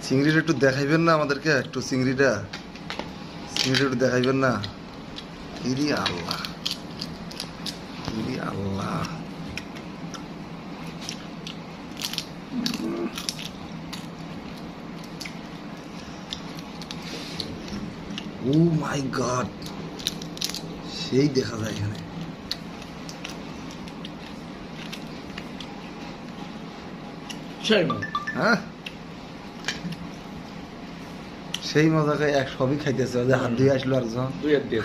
চিংড়িটা একটু দেখাইবেন না আমাদেরকে, একটু চিংড়িটা একটু দেখাইবেন না? ইরি আল্লাহ, ইরি আল্লাহ। ও মাই গড, সেই দেখা যায় এখানে। হ্যাঁ, সেই মজা খাই, এক সবই খাইতেছে, হাত দিয়ে আসলো আর দুই হাত দিয়ে